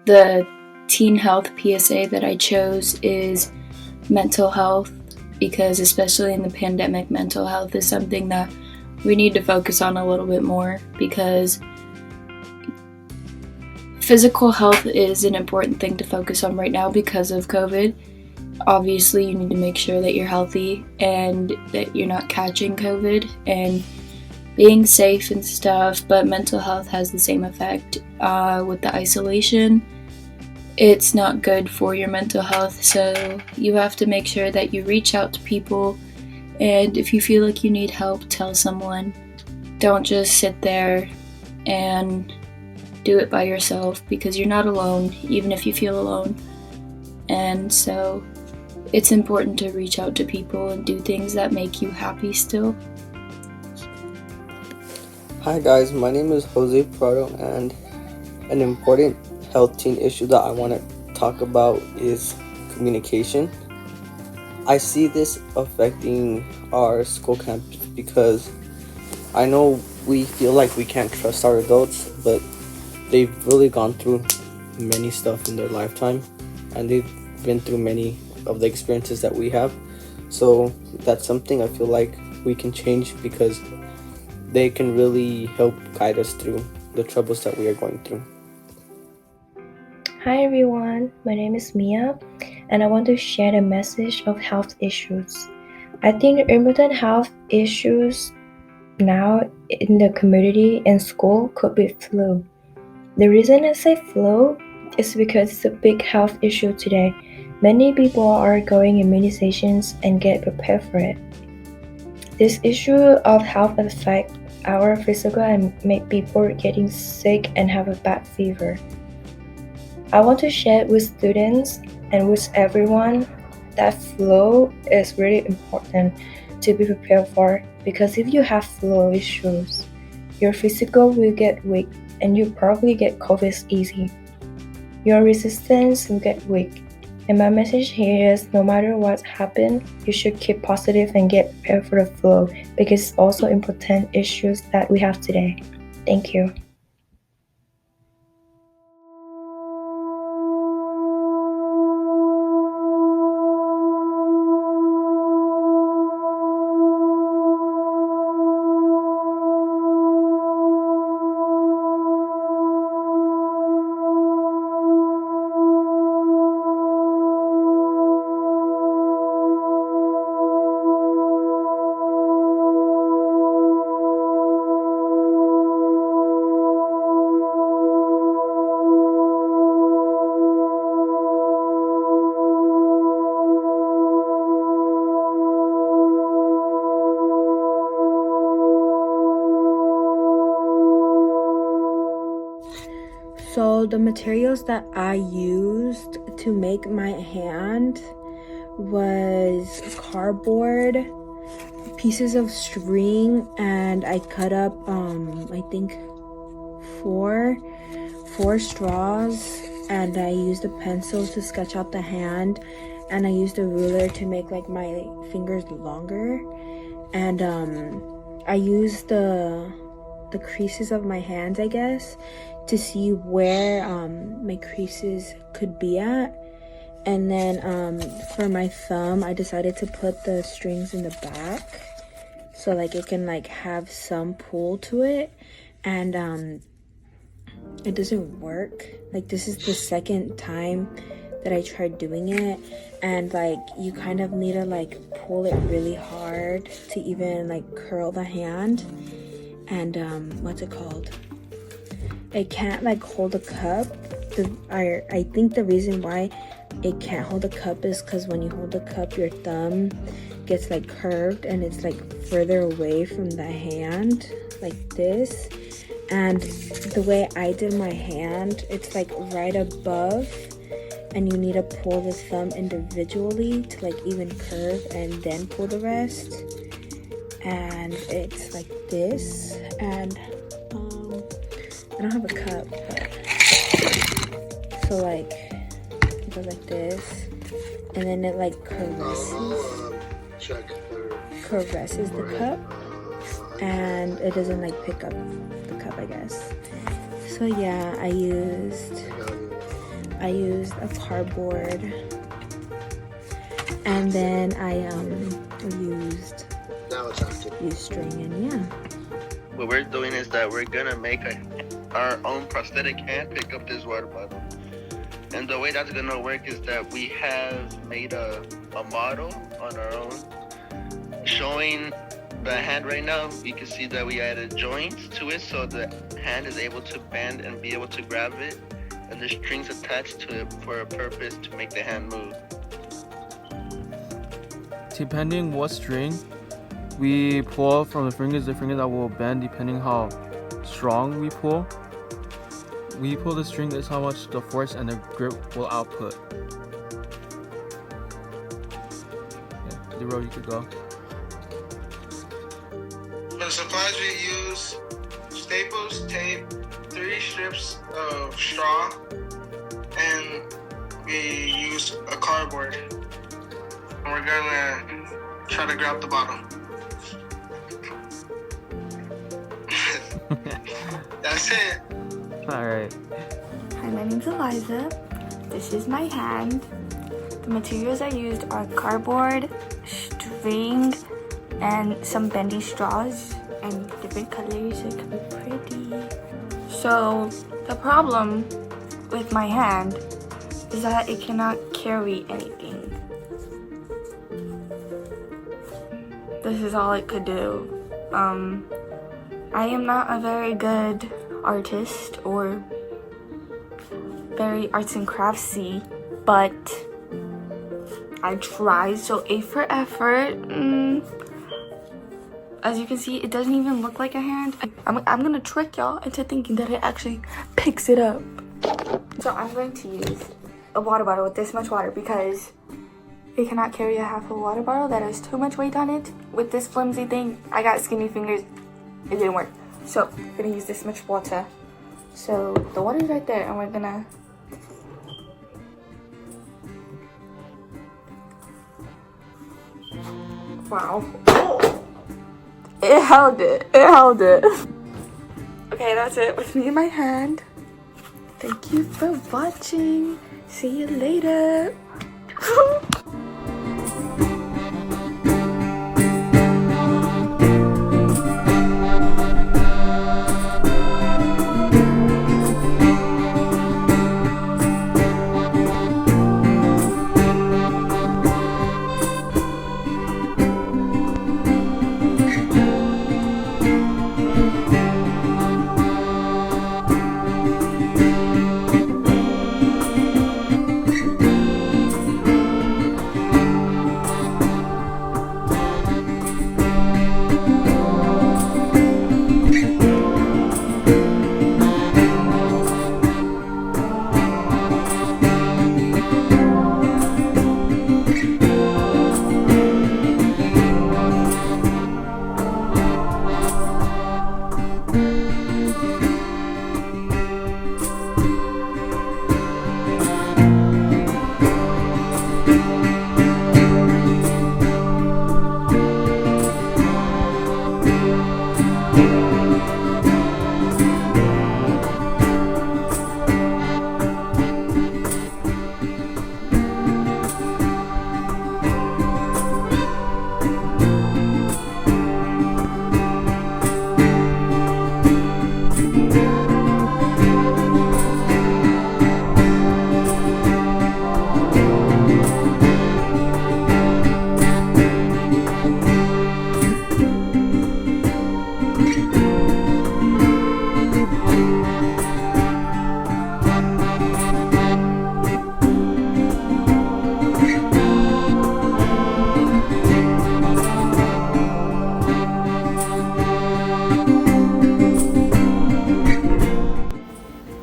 The teen health PSA that I chose is mental health, because especially in the pandemic, mental health is something that we need to focus on a little bit more, because physical health is an important thing to focus on right now because of COVID. Obviously, you need to make sure that you're healthy and that you're not catching COVID and being safe and stuff, but mental health has the same effect with the isolation. It's not good for your mental health, so you have to make sure that you reach out to people, and if you feel like you need help, tell someone. Don't just sit there and do it by yourself, because you're not alone, even if you feel alone. And so it's important to reach out to people and do things that make you happy still. Hi guys, my name is Jose Prado, and an important health teen issue that I want to talk about is communication. I see this affecting our school campus because I know we feel like we can't trust our adults, but they've really gone through many stuff in their lifetime, and they've been through many of the experiences that we have. So that's something I feel like we can change, because they can really help guide us through the troubles that we are going through. Hi everyone, my name is Mia, and I want to share a message of health issues. I think important health issues now in the community and school could be flu. The reason I say flu is because it's a big health issue today. Many people are going immunizations and get prepared for it. This issue of health affects our physical and make people getting sick and have a bad fever. I want to share with students and with everyone that flu is really important to be prepared for, because if you have flu issues, your physical will get weak and you probably get COVID easy. Your resistance will get weak. And my message here is, no matter what happens, you should keep positive and get prepared for the flu, because it's also important issues that we have today. Thank you. So the materials that I used to make my hand was cardboard, pieces of string, and I cut up I think four straws, and I used a pencil to sketch out the hand, and I used a ruler to make like my fingers longer, and I used the creases of my hands, I guess, to see where my creases could be at. And then for my thumb, I decided to put the strings in the back, so like it can like have some pull to it. And it doesn't work. Like, this is the second time that I tried doing it, and like you kind of need to like pull it really hard to even like curl the hand. And what's it called, it can't like hold a cup. I think the reason why it can't hold a cup is because when you hold a cup, your thumb gets like curved and it's like further away from the hand, like this. And the way I did my hand, it's like right above, and you need to pull the thumb individually to like even curve and then pull the rest. And it's like this, and I don't have a cup, but so like it goes like this, and then it like caresses the cup, and it doesn't like pick up the cup, I guess. So yeah, I used I used a cardboard, and then I used string, and yeah. What we're doing is that we're gonna make our own prosthetic hand pick up this water bottle. And the way that's gonna work is that we have made a model on our own showing the hand right now. You can see that we added joints to it so the hand is able to bend and be able to grab it, and there's strings attached to it for a purpose to make the hand move. Depending what string we pull from the fingers that will bend depending how strong we pull. We pull the string, that's how much the force and the grip will output. Yeah, Zero, you could go. For the supplies we use staples, tape, 3 strips of straw, and we use a cardboard. And we're gonna try to grab the bottle. That's it. Alright. Hi, my name's Eliza. This is my hand. The materials I used are cardboard, string, and some bendy straws, and different colors. It could be pretty. So, the problem with my hand is that it cannot carry anything. This is all it could do. I am not a very good artist or very arts and craftsy, but I tried. So A for effort. As you can see, it doesn't even look like a hand. I'm gonna trick y'all into thinking that it actually picks it up. So I'm going to use a water bottle with this much water because it cannot carry a half a water bottle. That has too much weight on it. With this flimsy thing, I got skinny fingers. It didn't work. So I'm gonna use this much water. So the water's right there, and we're gonna wow. Oh! It held it. It held it. Okay, that's it with me in my hand. Thank you for watching. See you later.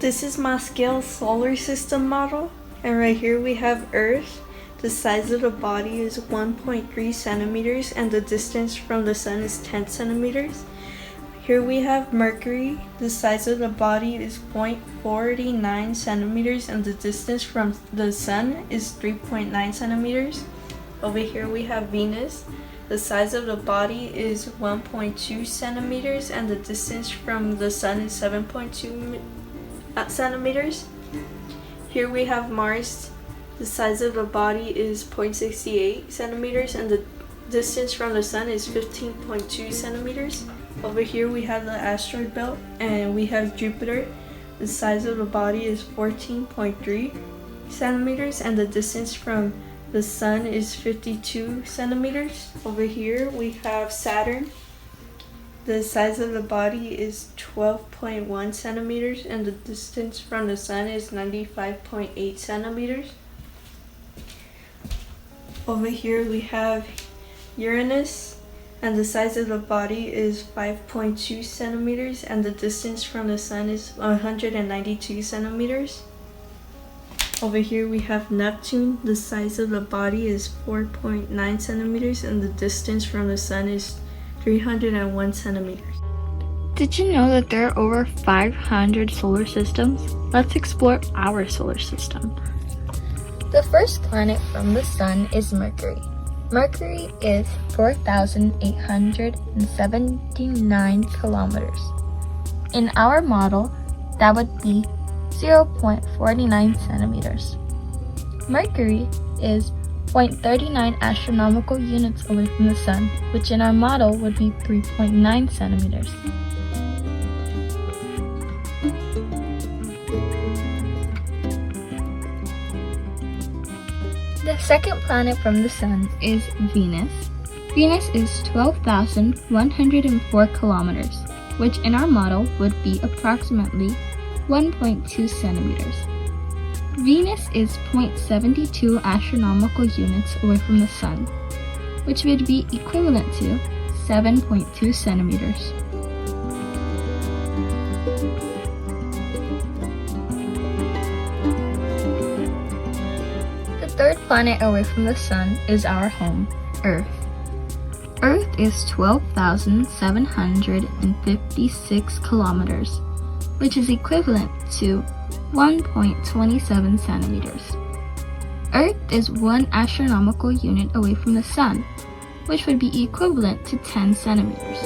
This is my scale solar system model, and right here we have Earth. The size of the body is 1.3 centimeters and the distance from the sun is 10 centimeters. Here we have Mercury. The size of the body is 0.49 centimeters and the distance from the sun is 3.9 centimeters. Over here we have Venus. The size of the body is 1.2 centimeters and the distance from the sun is 7.2 centimeters. Here we have Mars. The size of the body is 0.68 centimeters and the distance from the sun is 15.2 centimeters. Over here we have the asteroid belt and we have Jupiter. The size of the body is 14.3 centimeters and the distance from the sun is 52 centimeters. Over here we have Saturn. The size of the body is 12.1 centimeters and the distance from the sun is 95.8 centimeters. Over here we have Uranus, and the size of the body is 5.2 centimeters and the distance from the sun is 192 centimeters. Over here we have Neptune. The size of the body is 4.9 centimeters and the distance from the sun is 301 centimeters. Did you know that there are over 500 solar systems? Let's explore our solar system. The first planet from the sun is Mercury. Mercury is 4,879 kilometers. In our model, that would be 0.49 centimeters. Mercury is 0.39 astronomical units away from the sun, which in our model would be 3.9 centimeters. The second planet from the sun is Venus. Venus is 12,104 kilometers, which in our model would be approximately 1.2 centimeters. Venus is 0.72 astronomical units away from the sun, which would be equivalent to 7.2 centimeters. The third planet away from the sun is our home, Earth. Earth is 12,756 kilometers, which is equivalent to 1.27 centimeters. Earth is 1 astronomical unit away from the sun, which would be equivalent to 10 centimeters.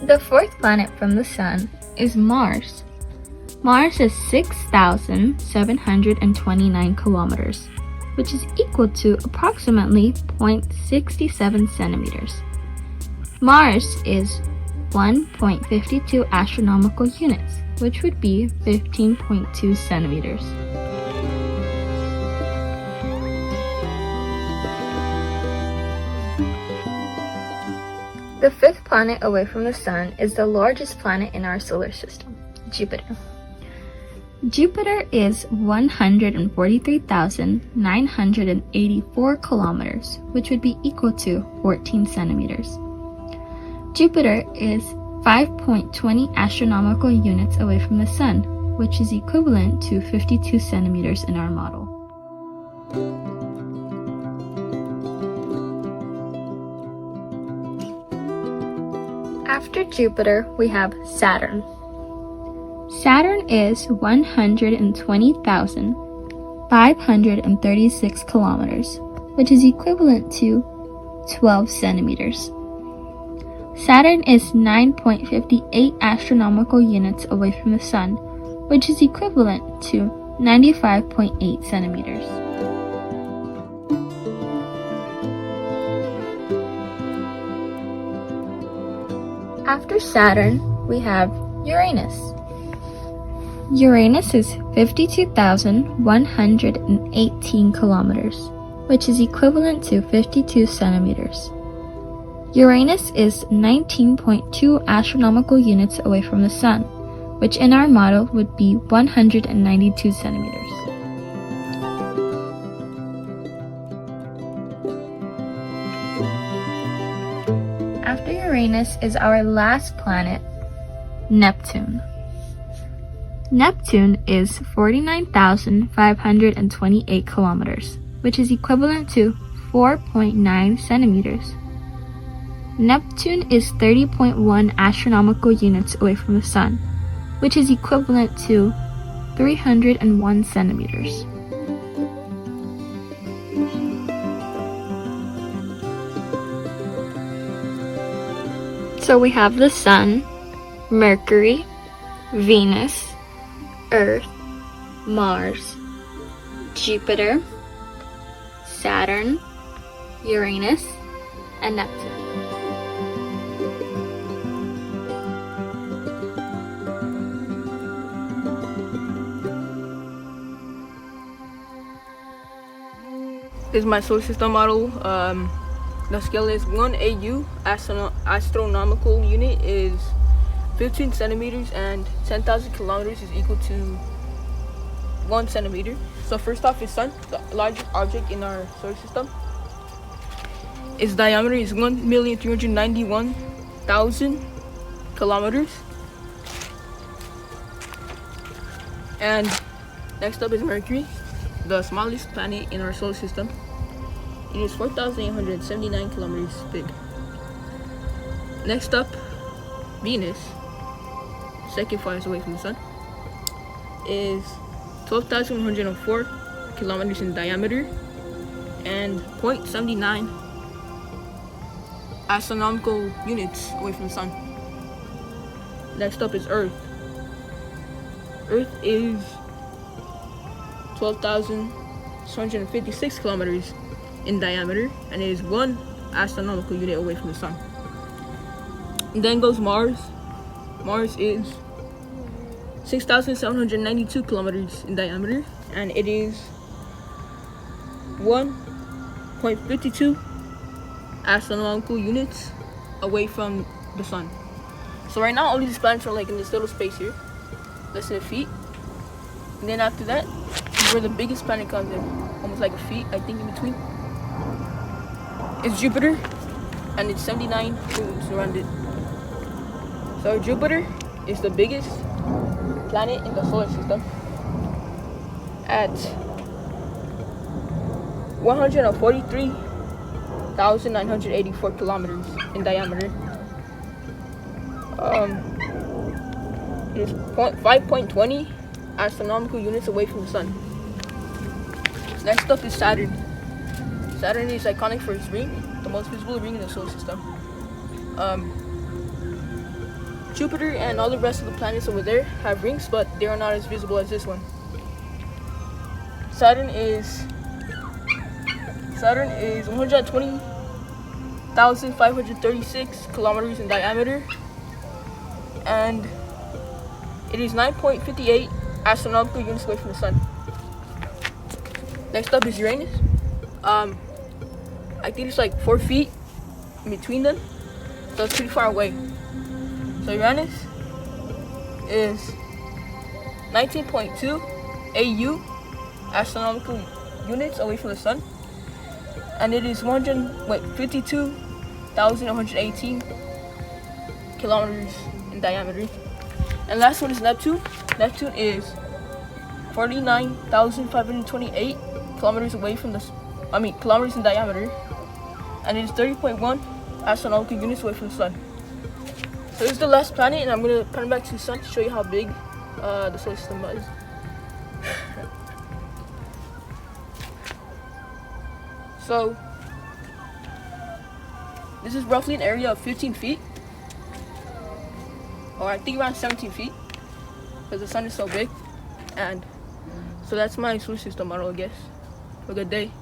The fourth planet from the sun is Mars. Mars is 6,729 kilometers, which is equal to approximately 0.67 centimeters. Mars is 1.52 astronomical units, which would be 15.2 centimeters. The fifth planet away from the sun is the largest planet in our solar system, Jupiter. Jupiter is 143,984 kilometers, which would be equal to 14 centimeters. Jupiter is 5.20 astronomical units away from the sun, which is equivalent to 52 centimeters in our model. After Jupiter, we have Saturn. Saturn is 120,536 kilometers, which is equivalent to 12 centimeters. Saturn is 9.58 astronomical units away from the sun, which is equivalent to 95.8 centimeters. After Saturn, we have Uranus. Uranus is 52,118 kilometers, which is equivalent to 52 centimeters. Uranus is 19.2 astronomical units away from the sun, which in our model would be 192 centimeters. After Uranus is our last planet, Neptune. Neptune is 49,528 kilometers, which is equivalent to 4.9 centimeters. Neptune is 30.1 astronomical units away from the sun, which is equivalent to 301 centimeters. So we have the Sun, Mercury, Venus, Earth, Mars, Jupiter, Saturn, Uranus, and Neptune. This is my solar system model. The scale is 1 AU, astronomical unit is 15 centimeters, and 10,000 kilometers is equal to 1 centimeter. So first off is Sun, the largest object in our solar system. Its diameter is 1,391,000 kilometers. And next up is Mercury, the smallest planet in our solar system. It is 4,879 kilometers big. Next up, Venus, second farthest away from the Sun, is 12,104 kilometers in diameter and 0.79 astronomical units away from the Sun. Next up is Earth. Earth is 12,656 kilometers in diameter, and it is 1 astronomical unit away from the Sun. And then goes Mars. Mars is 6,792 kilometers in diameter, and it is 1.52 astronomical units away from the Sun. So right now all these planets are like in this little space here, less than a feet. And then after that is where the biggest planet comes in, almost like a feet, I think, in between. It's Jupiter, and it's 79 moons around it. So Jupiter is the biggest planet in the solar system at 143,984 kilometers in diameter. It is 5.20 astronomical units away from the Sun. Next up is Saturn. Saturn is iconic for its ring, the most visible ring in the solar system. Jupiter and all the rest of the planets over there have rings, but they are not as visible as this one. Saturn is 120,536 kilometers in diameter, and it is 9.58 astronomical units away from the Sun. Next up is Uranus. I think it's like 4 feet in between them, so it's pretty far away. So Uranus is 19.2 AU astronomical units away from the Sun, and it is 52,118 kilometers in diameter. And last one is Neptune. Neptune is 49,528 kilometers away from the, kilometers in diameter, and it is 30.1 astronomical units away from the Sun. So this is the last planet, and I'm gonna turn back to the Sun to show you how big the solar system is. So this is roughly an area of 15 feet, or I think around 17 feet, because the Sun is so big. And so that's my solar system model, I guess. Have a good day.